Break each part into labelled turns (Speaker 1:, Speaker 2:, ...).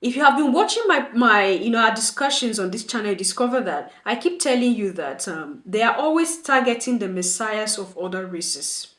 Speaker 1: If you have been watching our discussions on this channel, you discover that I keep telling you that they are always targeting the messiahs of other races.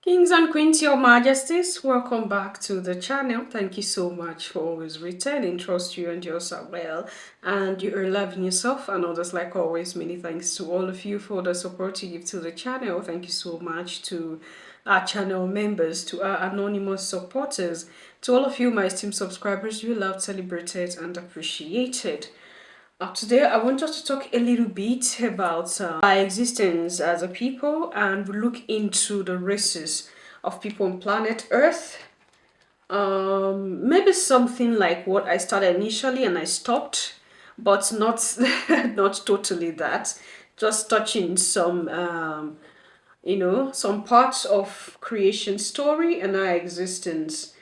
Speaker 1: Kings and queens, your majesties, welcome back to the channel. Thank you so much for always returning. Trust you and yours are well and you are loving yourself and others. Like always, many thanks to all of you for the support you give to the channel. Thank you so much to our channel members, to our anonymous supporters, to all of you my esteemed subscribers. You loved, celebrated and appreciated. Today, I want us to talk a little bit about our existence as a people and look into the races of people on planet Earth. Maybe something like what I started initially and I stopped, but not not totally that. Just touching some some parts of creation story and our existence.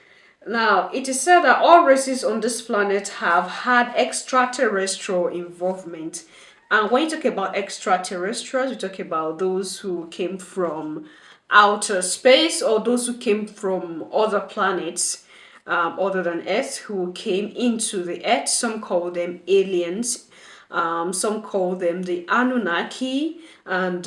Speaker 1: Now, it is said that all races on this planet have had extraterrestrial involvement. And when you talk about extraterrestrials, you talk about those who came from outer space or those who came from other planets other than Earth, who came into the Earth. Some call them aliens. Some call them the Anunnaki. And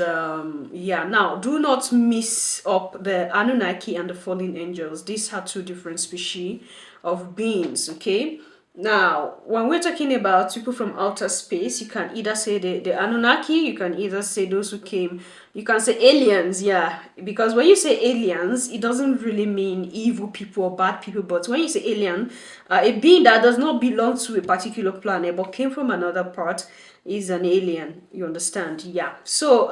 Speaker 1: yeah, now do not mix up the Anunnaki and the fallen angels. These are two different species of beings, okay? Now, when we're talking about people from outer space, you can either say the Anunnaki, you can either say those who came, you can say aliens, yeah. Because when you say aliens, it doesn't really mean evil people or bad people, but when you say alien, a being that does not belong to a particular planet but came from another part is an alien, you understand? Yeah. So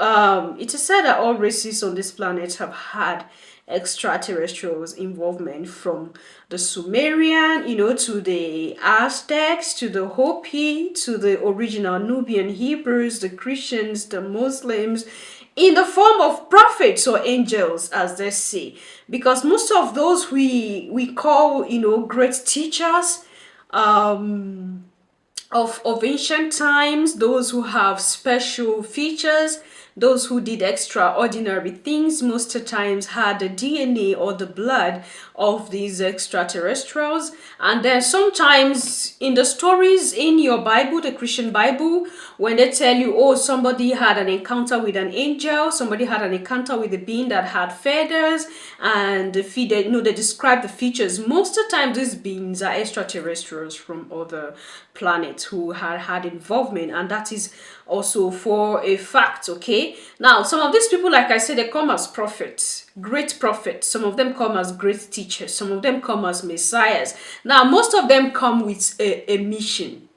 Speaker 1: it is said that all races on this planet have had extraterrestrials involvement, from the Sumerian, to the Aztecs, to the Hopi, to the original Nubian Hebrews, the Christians, the Muslims, in the form of prophets or angels, as they say. Because most of those we call, great teachers, of ancient times, those who have special features, those who did extraordinary things, most of the times had the DNA or the blood of these extraterrestrials. And then sometimes in the stories in your Bible, the Christian Bible, when they tell you, oh, somebody had an encounter with an angel, somebody had an encounter with a being that had feathers, and they describe the features. Most of the time, these beings are extraterrestrials from other planets who had involvement, and that is also for a fact. Okay, now some of these people, like I said, they come as prophets, great prophets. Some of them come as great teachers, some of them come as messiahs. Now most of them come with a mission,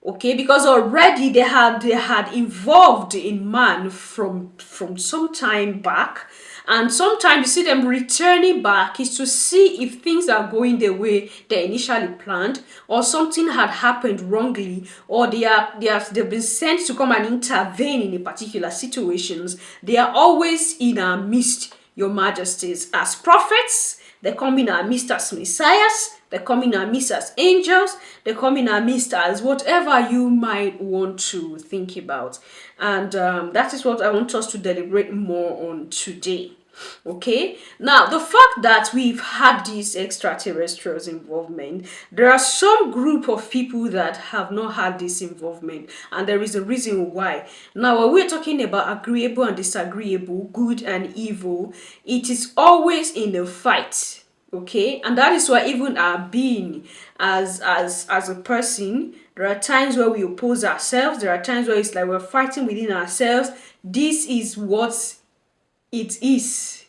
Speaker 1: okay, because already they had involved in man from some time back. And sometimes you see them returning back is to see if things are going the way they initially planned, or something had happened wrongly, or they've been sent to come and intervene in a particular situations. They are always in our midst, your majesties, as prophets. They come in our midst as messiahs. They come in our midst as angels. They come in our midst as whatever you might want to think about. And that is what I want us to deliberate more on today. Okay, now the fact that we've had these extraterrestrials involvement, there are some group of people that have not had this involvement, and there is a reason why. Now when we're talking about agreeable and disagreeable, good and evil, it is always in a fight. Okay, and that is why even our being as a person, there are times where we oppose ourselves. There are times where it's like we're fighting within ourselves. This is what it is,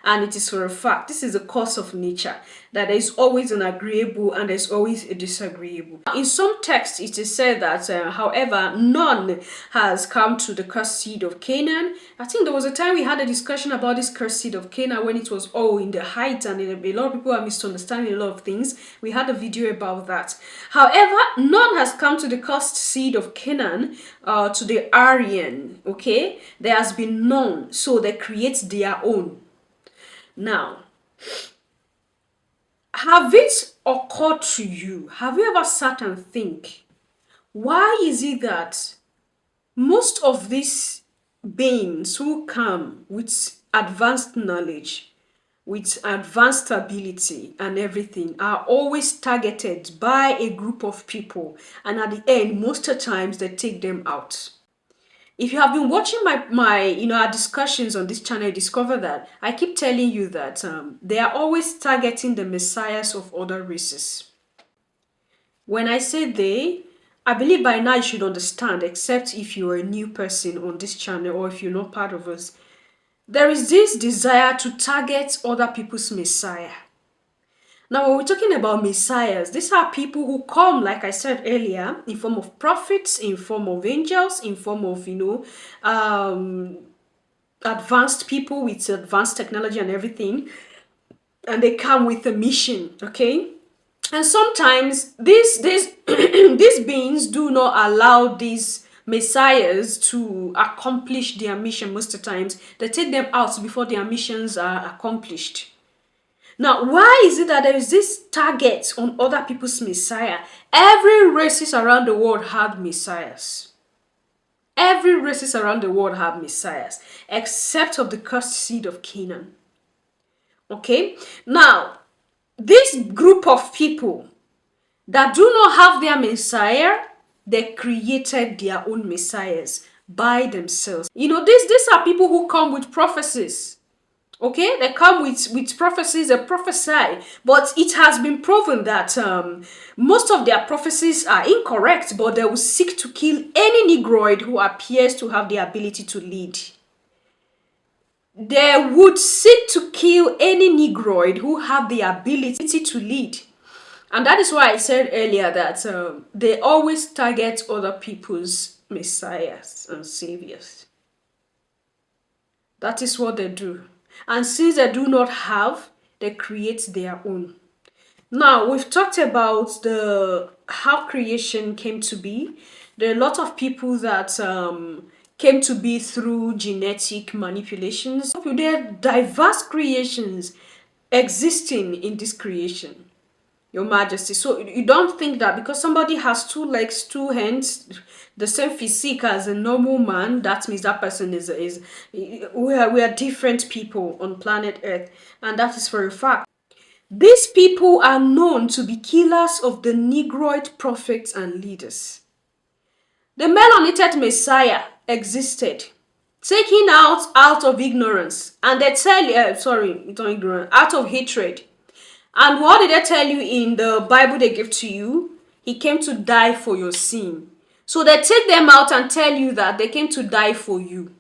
Speaker 1: and it is for a fact. This is the course of nature, that there is always an agreeable and there's always a disagreeable. In some texts it is said that however, none has come to the cursed seed of Canaan. I think there was a time we had a discussion about this cursed seed of Canaan when it was all in the height, and a lot of people are misunderstanding a lot of things. We had a video about that. However, none has come to the cursed seed of Canaan, to the Aryan. Okay, there has been none, so they create their own. Now, have it occurred to you, have you ever sat and think, why is it that most of these beings who come with advanced knowledge with advanced ability and everything are always targeted by a group of people, and at the end, most of the times they take them out. If you have been watching our discussions on this channel, you discover that I keep telling you that they are always targeting the messiahs of other races. When I say they, I believe by now you should understand, except if you're a new person on this channel or if you're not part of us. There is this desire to target other people's messiah. Now, when we're talking about messiahs, these are people who come, like I said earlier, in form of prophets, in form of angels, in form of, advanced people with advanced technology and everything. And they come with a mission, okay? And sometimes these beings do not allow these messiahs to accomplish their mission. Most of the times, they take them out before their missions are accomplished. Now, why is it that there is this target on other people's messiah? Every races around the world have messiahs. Every races around the world have messiahs, except of the cursed seed of Canaan. Okay? Now, this group of people that do not have their messiah, they created their own messiahs by themselves. These are people who come with prophecies. Okay, they come with prophecies, they prophesy, but it has been proven that most of their prophecies are incorrect, but they will seek to kill any Negroid who appears to have the ability to lead. They would seek to kill any Negroid who have the ability to lead. And that is why I said earlier that they always target other people's messiahs and saviors. That is what they do. And since they do not have, they create their own. Now, we've talked about how creation came to be. There are a lot of people that came to be through genetic manipulations. There are diverse creations existing in this creation, Your Majesty. So you don't think that because somebody has 2 legs, 2 hands, the same physique as a normal man, that means that person is we are different people on planet Earth, and that is for a fact. These people are known to be killers of the Negroid prophets and leaders. The melanated Messiah existed, taken out of ignorance, and they tell you, not ignorance, out of hatred. And what did they tell you in the Bible they give to you? He came to die for your sin. So they take them out and tell you that they came to die for you.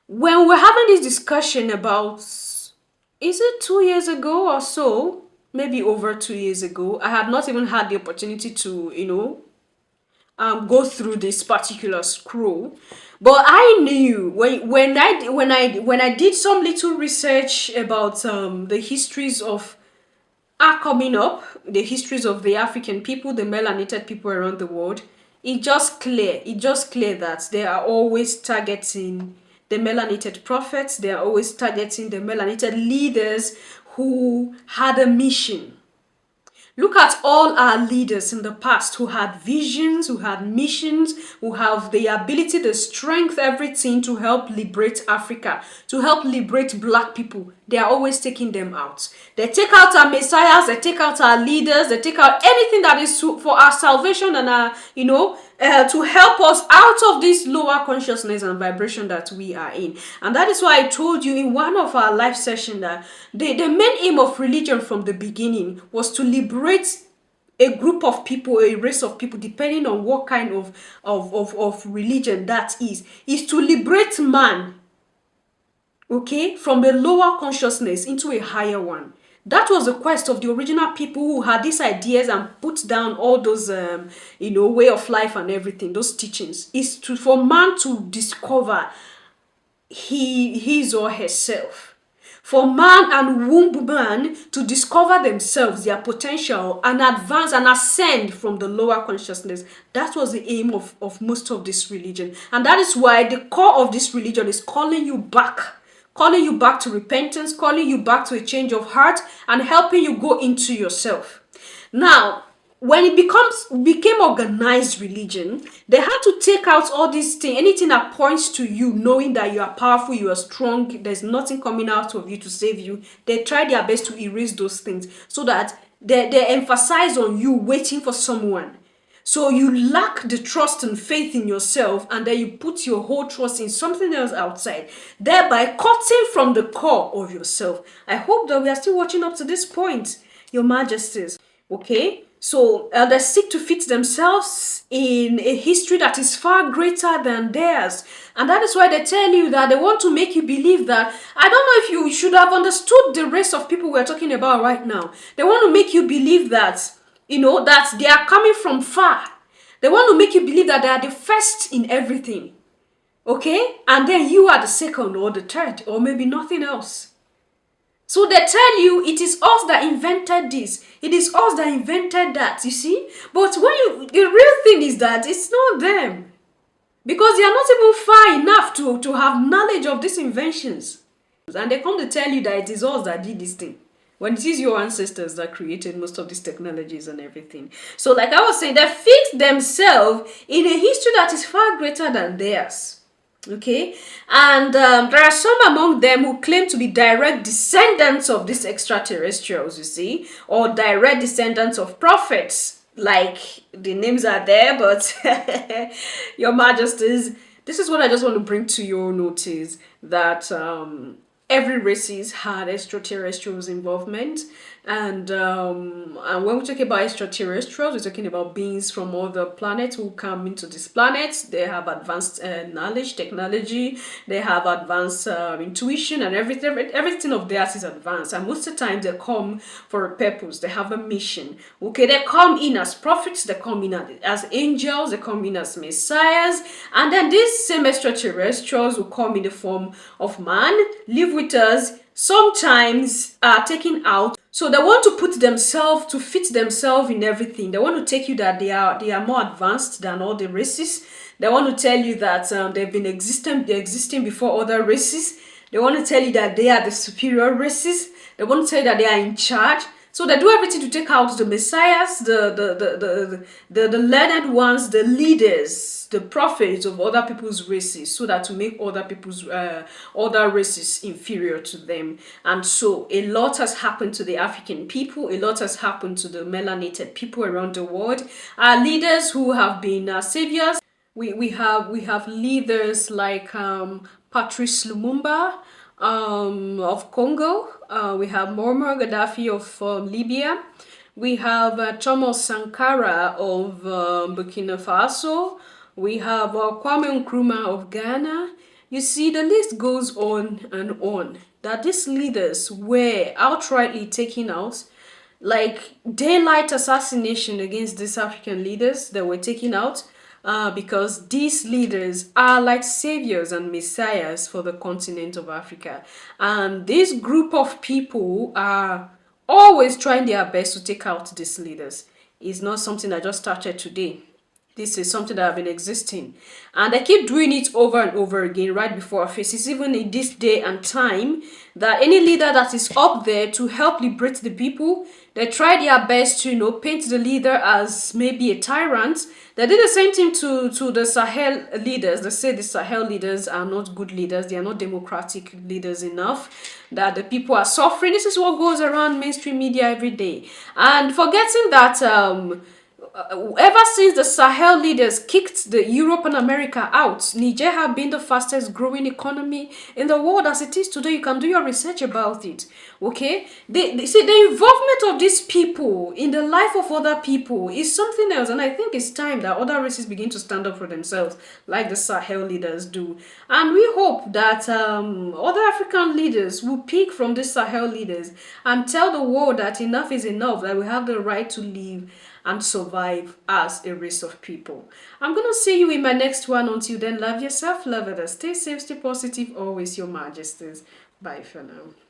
Speaker 1: When we're having this discussion about, is it 2 years ago or so? Maybe over 2 years ago. I had not even had the opportunity to, go through this particular scroll. But I knew when I did some little research about the histories of coming up, the histories of the African people, the melanated people around the world, it's just clear that they are always targeting the melanated prophets, they are always targeting the melanated leaders who had a mission. Look at all our leaders in the past who had visions, who had missions, who have the ability, the strength, everything to help liberate Africa, to help liberate black people. They are always taking them out. They take out our messiahs, they take out our leaders, they take out anything that is for our salvation and our, to help us out of this lower consciousness and vibration that we are in. And that is why I told you in one of our live sessions that the main aim of religion from the beginning was to liberate a group of people, a race of people, depending on what kind of religion that is to liberate man, okay, from the lower consciousness into a higher one. That was the quest of the original people who had these ideas and put down all those, way of life and everything, those teachings, is for man to discover his or herself. For man and womb man to discover themselves, their potential, and advance and ascend from the lower consciousness. That was the aim of most of this religion. And that is why the core of this religion is calling you back to repentance, calling you back to a change of heart, and helping you go into yourself. Now, when it became organized religion, they had to take out all these things, anything that points to you, knowing that you are powerful, you are strong, there's nothing coming out of you to save you. They try their best to erase those things so that they emphasize on you waiting for someone. So you lack the trust and faith in yourself, and then you put your whole trust in something else outside, thereby cutting from the core of yourself. I hope that we are still watching up to this point, Your Majesties. Okay? So they seek to fit themselves in a history that is far greater than theirs. And that is why they tell you that they want to make you believe that, I don't know if you should have understood the race of people we're talking about right now. They want to make you believe that, that they are coming from far. They want to make you believe that they are the first in everything. Okay? And then you are the second or the third, or maybe nothing else. So they tell you it is us that invented this. It is us that invented that, you see? But the real thing is that it's not them. Because they are not even far enough to have knowledge of these inventions. And they come to tell you that it is us that did this thing, when it is your ancestors that created most of these technologies and everything. So like I was saying, they fix themselves in a history that is far greater than theirs. Okay, and there are some among them who claim to be direct descendants of these extraterrestrials, you see, or direct descendants of prophets. Like the names are there, but Your Majesties, this is what I just want to bring to your notice, that every races had extraterrestrials involvement, and when we talk about extraterrestrials, we're talking about beings from other planets who come into this planet. They have advanced knowledge, technology, they have advanced intuition, and everything of theirs is advanced. And most of the time, they come for a purpose. They have a mission. Okay, they come in as prophets, they come in as angels, they come in as messiahs, and then these same extraterrestrials will come in the form of man, live with us, sometimes are taken out. So they want to put themselves, to fit themselves in everything. They want to take you that they are more advanced than all the races. They want to tell you that they're existing before other races. They want to tell you that they are the superior races. They want to tell you that they are in charge. So they do everything to take out the messiahs, the learned ones, the leaders, the prophets of other people's races, so that to make other races inferior to them. And so a lot has happened to the African people. A lot has happened to the melanated people around the world. Our leaders who have been saviors. We have leaders like Patrice Lumumba of Congo. We have Muammar Gaddafi of Libya. We have Thomas Sankara of Burkina Faso. We have Kwame Nkrumah of Ghana. You see, the list goes on and on. That these leaders were outrightly taken out, like daylight assassination against these African leaders that were taken out. Because these leaders are like saviors and messiahs for the continent of Africa. And this group of people are always trying their best to take out these leaders. It's not something that just started today. This is something that have been existing. And they keep doing it over and over again right before our faces, even in this day and time, that any leader that is up there to help liberate the people, they try their best to, paint the leader as maybe a tyrant. They did the same thing to the Sahel leaders. They say the Sahel leaders are not good leaders. They are not democratic leaders enough, that the people are suffering. This is what goes around mainstream media every day. And forgetting that ever since the Sahel leaders kicked the Europe and America out, Niger have been the fastest growing economy in the world as it is today. You can do your research about it. Okay? They see the involvement of these people in the life of other people is something else. And I think it's time that other races begin to stand up for themselves like the Sahel leaders do. And we hope that other African leaders will pick from the Sahel leaders and tell the world that enough is enough, that we have the right to live and survive as a race of people. I'm going to see you in my next one. Until then, love yourself, love others, stay safe, stay positive, always, Your Majesties. Bye for now.